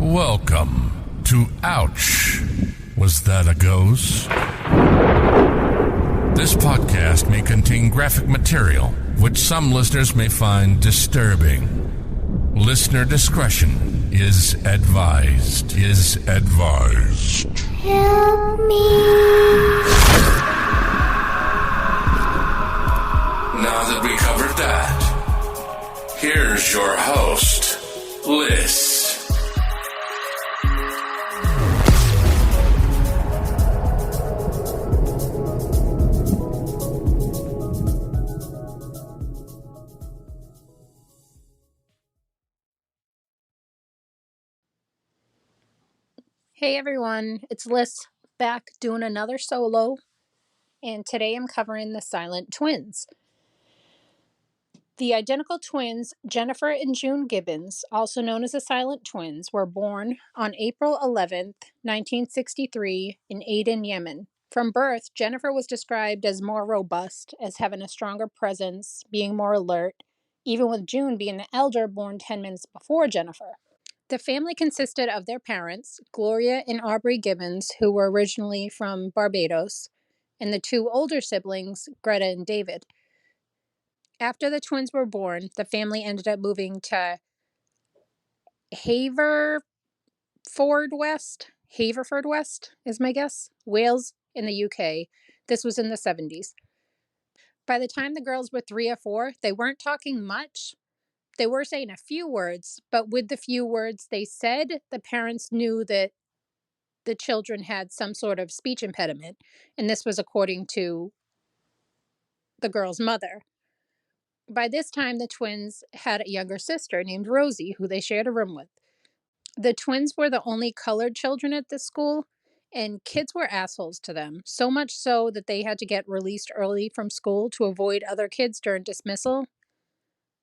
Welcome to Ouch. Was that a ghost? This podcast may contain graphic material, which some listeners may find disturbing. Listener discretion is advised. Help me. Now that we covered that, here's your host, Liz. Hey everyone, it's Liz back doing another solo, and today I'm covering the silent twins. The identical twins, Jennifer and June Gibbons, also known as the silent twins, were born on April 11th, 1963 in Aden, Yemen. From birth, Jennifer was described as more robust, as having a stronger presence, being more alert, even with June being the elder, born 10 minutes before Jennifer. The family consisted of their parents, Gloria and Aubrey Gibbons, who were originally from Barbados, and the two older siblings, Greta and David. After the twins were born, the family ended up moving to Haverford West is my guess, Wales in the UK. This was in the 70s. By the time the girls were 3 or 4, they weren't talking much. They were saying a few words, but with the few words they said, the parents knew that the children had some sort of speech impediment, and this was according to the girl's mother. By this time, the twins had a younger sister named Rosie, who they shared a room with. The twins were the only colored children at this school, and kids were assholes to them, so much so that they had to get released early from school to avoid other kids during dismissal.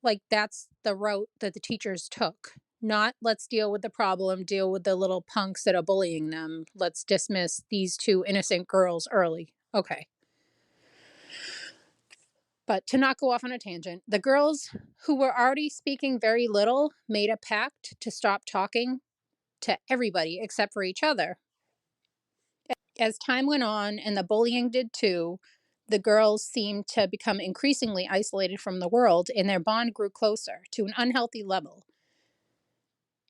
Like, that's the route that the teachers took. Not, let's deal with the problem, deal with the little punks that are bullying them. Let's dismiss these two innocent girls early. Okay. But to not go off on a tangent, the girls, who were already speaking very little, made a pact to stop talking to everybody except for each other. As time went on, and the bullying did too, the girls seemed to become increasingly isolated from the world, and their bond grew closer to an unhealthy level.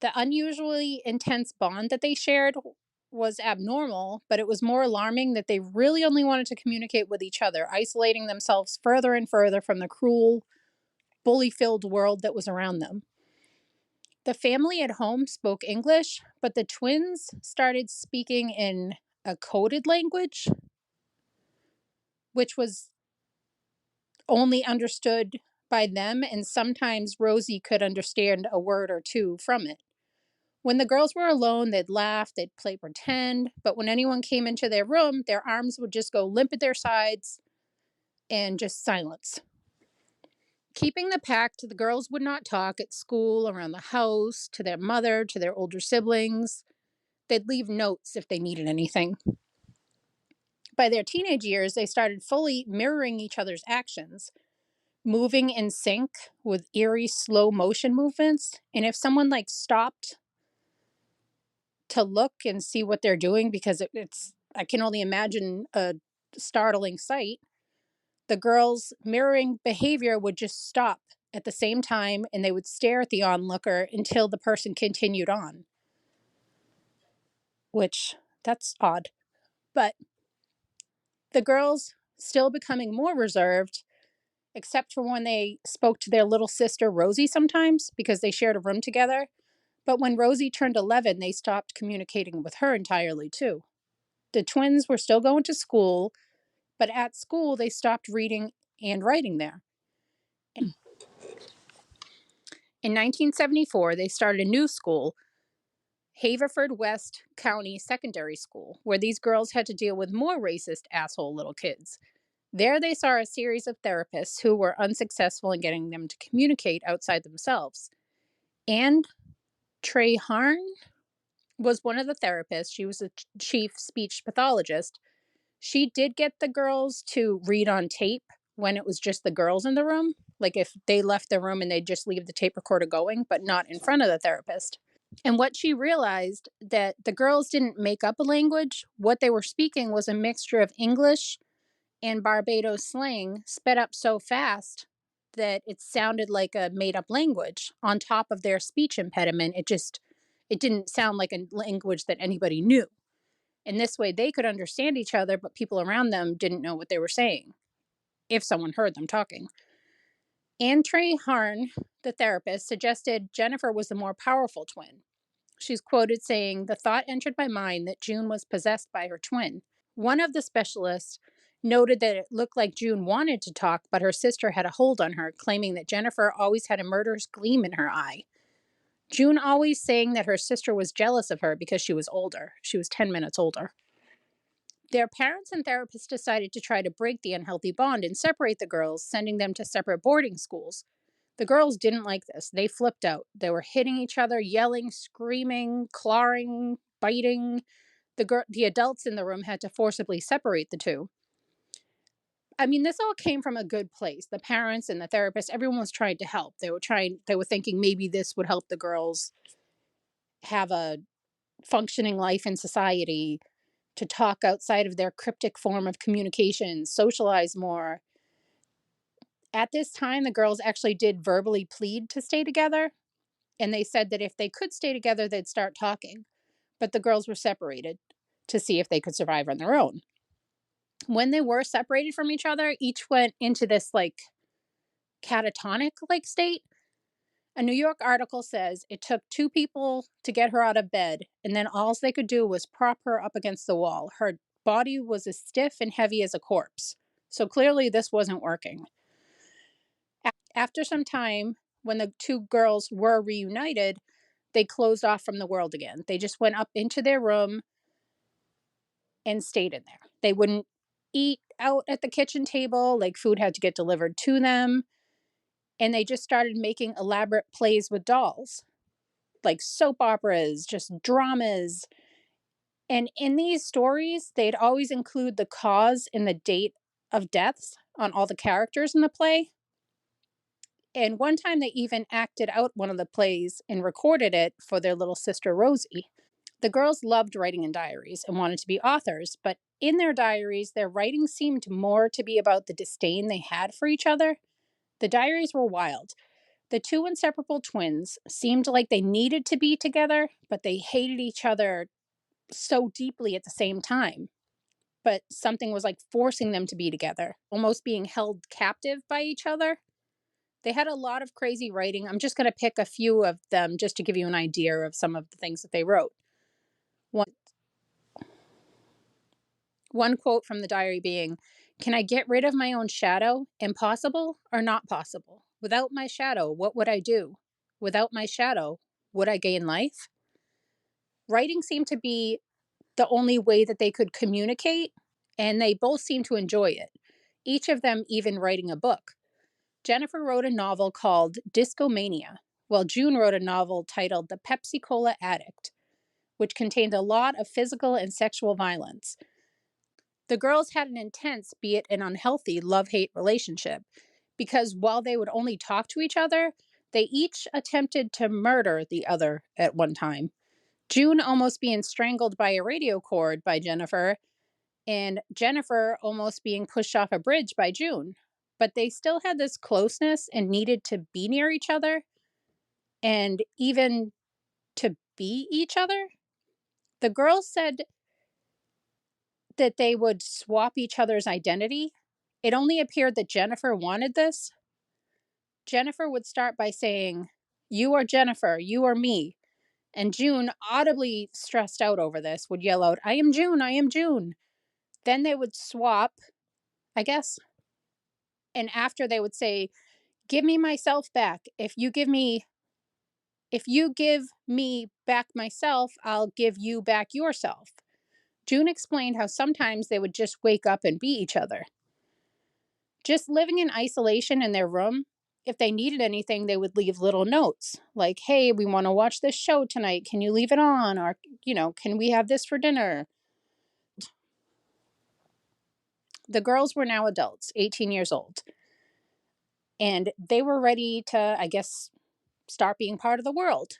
The unusually intense bond that they shared was abnormal, but it was more alarming that they really only wanted to communicate with each other, isolating themselves further and further from the cruel, bully-filled world that was around them. The family at home spoke English, but the twins started speaking in a coded language, which was only understood by them, and sometimes Rosie could understand a word or two from it. When the girls were alone, they'd laugh, they'd play pretend, but when anyone came into their room, their arms would just go limp at their sides and just silence. Keeping the pact, the girls would not talk at school, around the house, to their mother, to their older siblings. They'd leave notes if they needed anything. By their teenage years, they started fully mirroring each other's actions, moving in sync with eerie slow motion movements. And if someone stopped to look and see what they're doing, because I can only imagine a startling sight, the girls' mirroring behavior would just stop at the same time, and they would stare at the onlooker until the person continued on. Which, that's odd. But the girls, still becoming more reserved, except for when they spoke to their little sister Rosie sometimes, because they shared a room together. But when Rosie turned 11, they stopped communicating with her entirely too. The twins were still going to school, but at school they stopped reading and writing there. In 1974, they started a new school, Haverford West County Secondary School, where these girls had to deal with more racist asshole little kids. There they saw a series of therapists who were unsuccessful in getting them to communicate outside themselves. And Trey Harn was one of the therapists. She was a chief speech pathologist. She did get the girls to read on tape when it was just the girls in the room. Like if they left the room and they'd just leave the tape recorder going, but not in front of the therapist. And what she realized that the girls didn't make up a language. What they were speaking was a mixture of English and Barbados slang sped up so fast that it sounded like a made up language on top of their speech impediment. It didn't sound like a language that anybody knew. And this way they could understand each other, but people around them didn't know what they were saying if someone heard them talking. Anne Trey Harn, the therapist, suggested Jennifer was the more powerful twin. She's quoted saying, "The thought entered my mind that June was possessed by her twin." One of the specialists noted that it looked like June wanted to talk, but her sister had a hold on her, claiming that Jennifer always had a murderous gleam in her eye. June always saying that her sister was jealous of her because she was older. She was 10 minutes older. Their parents and therapists decided to try to break the unhealthy bond and separate the girls, sending them to separate boarding schools. The girls didn't like this. They flipped out. They were hitting each other, yelling, screaming, clawing, biting. The adults in the room had to forcibly separate the two. I mean, this all came from a good place. The parents and the therapist, everyone was trying to help. They were thinking maybe this would help the girls have a functioning life in society, to talk outside of their cryptic form of communication, socialize more. At this time, the girls actually did verbally plead to stay together, and they said that if they could stay together, they'd start talking. But the girls were separated to see if they could survive on their own. When they were separated from each other, each went into this like catatonic like state. A New York article says it took two people to get her out of bed, and then all they could do was prop her up against the wall. Her body was as stiff and heavy as a corpse. So clearly, this wasn't working. After some time, when the two girls were reunited, they closed off from the world again. They just went up into their room and stayed in there. They wouldn't eat out at the kitchen table, like food had to get delivered to them. And they just started making elaborate plays with dolls, like soap operas, just dramas. And in these stories, they'd always include the cause and the date of deaths on all the characters in the play. And one time they even acted out one of the plays and recorded it for their little sister Rosie. The girls loved writing in diaries and wanted to be authors, but in their diaries, their writing seemed more to be about the disdain they had for each other. The diaries were wild. The two inseparable twins seemed like they needed to be together, but they hated each other so deeply at the same time. But something was like forcing them to be together, almost being held captive by each other. They had a lot of crazy writing. I'm just going to pick a few of them just to give you an idea of some of the things that they wrote. One quote from the diary being, "Can I get rid of my own shadow? Impossible or not possible? Without my shadow, what would I do? Without my shadow, would I gain life?" Writing seemed to be the only way that they could communicate, and they both seemed to enjoy it, each of them even writing a book. Jennifer wrote a novel called Discomania, while June wrote a novel titled The Pepsi Cola Addict, which contained a lot of physical and sexual violence. The girls had an intense, be it an unhealthy, love hate relationship, because while they would only talk to each other, they each attempted to murder the other at one time. June almost being strangled by a radio cord by Jennifer, and Jennifer almost being pushed off a bridge by June. But they still had this closeness and needed to be near each other and even to be each other. The girls said that they would swap each other's identity. It only appeared that Jennifer wanted this. Jennifer would start by saying, "You are Jennifer, you are me." And June, audibly stressed out over this, would yell out, "I am June, I am June." Then they would swap, I guess. And after they would say, "Give me myself back. If you give me back myself, I'll give you back yourself." June explained how sometimes they would just wake up and be each other. Just living in isolation in their room, if they needed anything, they would leave little notes like, "Hey, we want to watch this show tonight. Can you leave it on?" Or, "Can we have this for dinner?" The girls were now adults, 18 years old, and they were ready to, I guess, start being part of the world.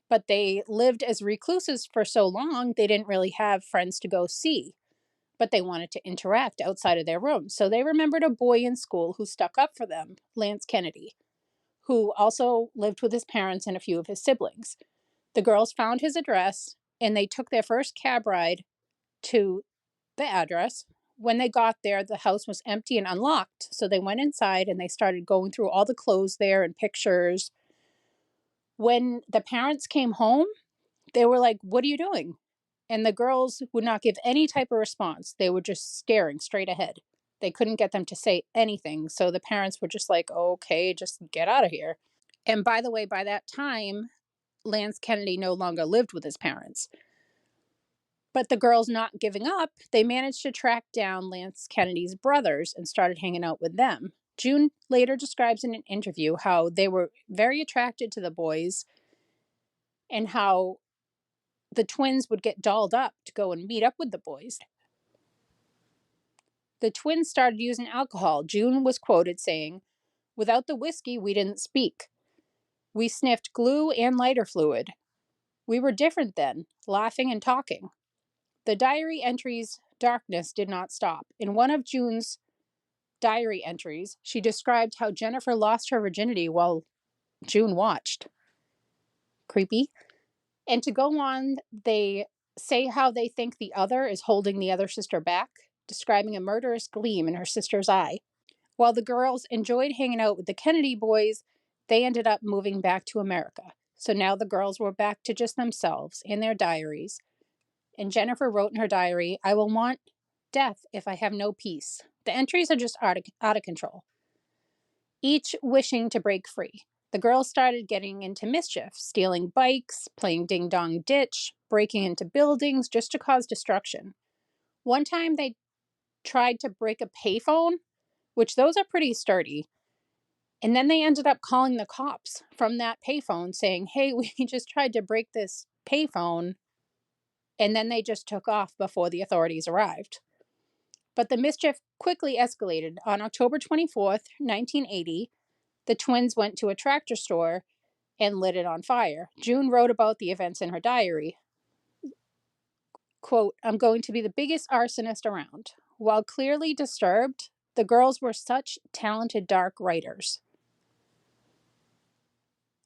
But they lived as recluses for so long, they didn't really have friends to go see. But they wanted to interact outside of their room. So they remembered a boy in school who stuck up for them, Lance Kennedy, who also lived with his parents and a few of his siblings. The girls found his address and they took their first cab ride to the address. When they got there, the house was empty and unlocked. So they went inside and they started going through all the clothes there and pictures. When the parents came home, they were like, "What are you doing?" And the girls would not give any type of response. They were just staring straight ahead. They couldn't get them to say anything. So the parents were just like, "Okay, just get out of here." And by the way, by that time, Lance Kennedy no longer lived with his parents. But the girls not giving up, they managed to track down Lance Kennedy's brothers and started hanging out with them. June later describes in an interview how they were very attracted to the boys and how the twins would get dolled up to go and meet up with the boys. The twins started using alcohol. June was quoted saying, "Without the whiskey, we didn't speak. We sniffed glue and lighter fluid. We were different then, laughing and talking." The diary entries' darkness did not stop. In one of June's diary entries, she described how Jennifer lost her virginity while June watched. Creepy. And to go on, they say how they think the other is holding the other sister back, describing a murderous gleam in her sister's eye. While the girls enjoyed hanging out with the Kennedy boys, they ended up moving back to America. So now the girls were back to just themselves in their diaries. And Jennifer wrote in her diary, "I will want death if I have no peace." The entries are just out of control, each wishing to break free. The girls started getting into mischief, stealing bikes, playing ding dong ditch, breaking into buildings just to cause destruction. One time they tried to break a payphone, which those are pretty sturdy. And then they ended up calling the cops from that payphone saying, "Hey, we just tried to break this payphone." And then they just took off before the authorities arrived. But the mischief quickly escalated. On October 24th, 1980, the twins went to a tractor store and lit it on fire. June wrote about the events in her diary. Quote, "I'm going to be the biggest arsonist around." While clearly disturbed, the girls were such talented dark writers.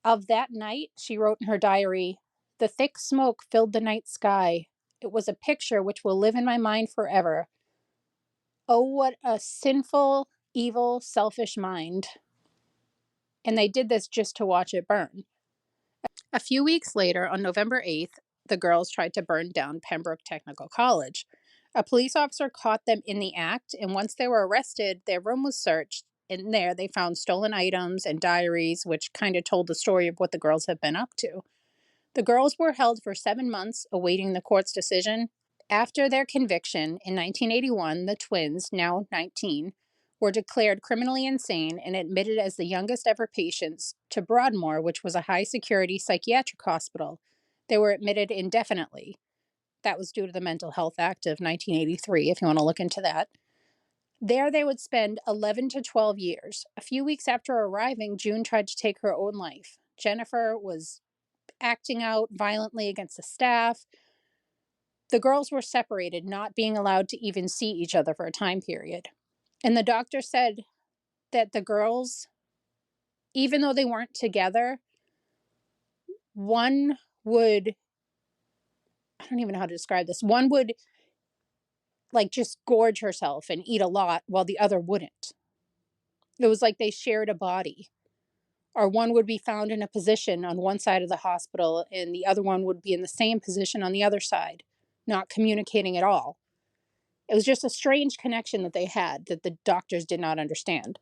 Of that night, she wrote in her diary, "The thick smoke filled the night sky. It was a picture which will live in my mind forever. Oh, what a sinful, evil, selfish mind." And they did this just to watch it burn. A few weeks later, on November 8th, the girls tried to burn down Pembroke Technical College. A police officer caught them in the act, and once they were arrested, their room was searched. In there, they found stolen items and diaries, which kind of told the story of what the girls had been up to. The girls were held for 7 months, awaiting the court's decision. After their conviction in 1981, the twins, now 19, were declared criminally insane and admitted as the youngest ever patients to Broadmoor, which was a high security psychiatric hospital. They were admitted indefinitely. That was due to the Mental Health Act of 1983, if you want to look into that. There, they would spend 11 to 12 years. A few weeks after arriving, June tried to take her own life. Jennifer was acting out violently against the staff. The girls were separated, not being allowed to even see each other for a time period. And the doctor said that the girls, even though they weren't together, one would, I don't even know how to describe this, one would like just gorge herself and eat a lot while the other wouldn't. It was like they shared a body. Or one would be found in a position on one side of the hospital and the other one would be in the same position on the other side, not communicating at all. It was just a strange connection that they had that the doctors did not understand.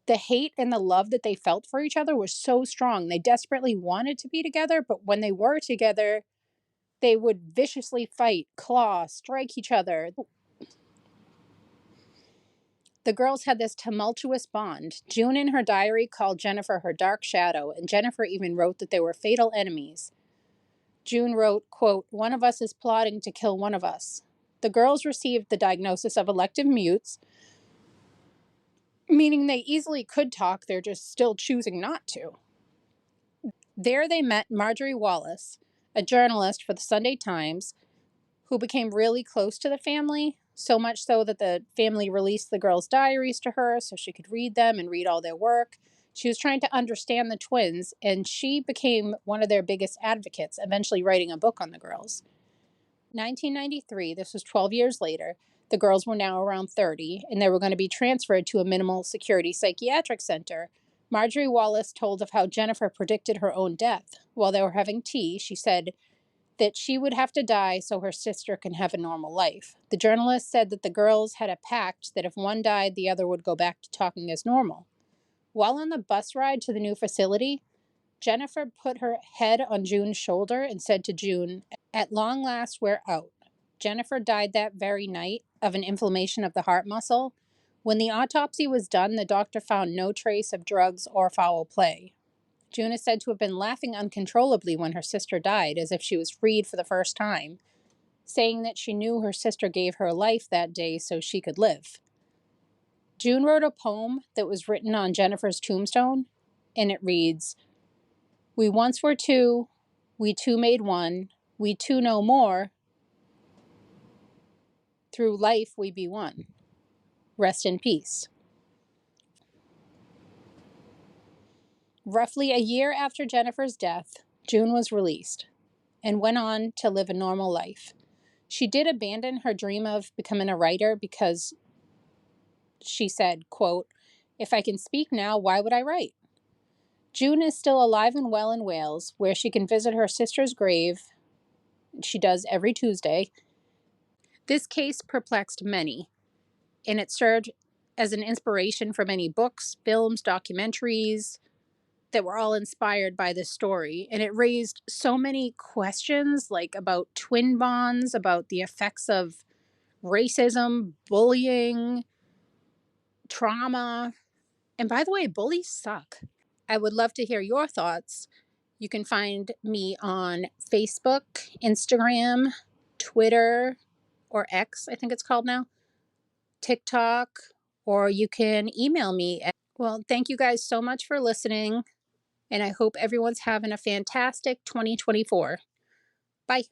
The hate and the love that they felt for each other was so strong. They desperately wanted to be together, but when they were together, they would viciously fight, claw, strike each other. The girls had this tumultuous bond. June in her diary called Jennifer her dark shadow, and Jennifer even wrote that they were fatal enemies. June wrote, quote, "One of us is plotting to kill one of us." The girls received the diagnosis of elective mutes, meaning they easily could talk, they're just still choosing not to. There they met Marjorie Wallace, a journalist for the Sunday Times, who became really close to the family, so much so that the family released the girls' diaries to her so she could read them and read all their work. She was trying to understand the twins, and she became one of their biggest advocates, eventually writing a book on the girls. 1993, this was 12 years later, the girls were now around 30, and they were going to be transferred to a minimal security psychiatric center. Marjorie Wallace told of how Jennifer predicted her own death. While they were having tea, she said that she would have to die so her sister can have a normal life. The journalist said that the girls had a pact that if one died, the other would go back to talking as normal. While on the bus ride to the new facility, Jennifer put her head on June's shoulder and said to June, "At long last, we're out." Jennifer died that very night of an inflammation of the heart muscle. When the autopsy was done, the doctor found no trace of drugs or foul play. June is said to have been laughing uncontrollably when her sister died, as if she was freed for the first time, saying that she knew her sister gave her life that day so she could live. June wrote a poem that was written on Jennifer's tombstone, and it reads, "We once were two, we two made one, we two no more, through life we be one. Rest in peace." Roughly a year after Jennifer's death, June was released and went on to live a normal life. She did abandon her dream of becoming a writer because she said, quote, "If I can speak now, why would I write?" June is still alive and well in Wales, where she can visit her sister's grave. She does every Tuesday. This case perplexed many, and it served as an inspiration for many books, films, documentaries that were all inspired by this story. And it raised so many questions, like about twin bonds, about the effects of racism, bullying, trauma. And by the way, bullies suck. I would love to hear your thoughts. You can find me on Facebook, Instagram, Twitter, or X, I think it's called now, TikTok, or you can email me. Well, thank you guys so much for listening, and I hope everyone's having a fantastic 2024. Bye.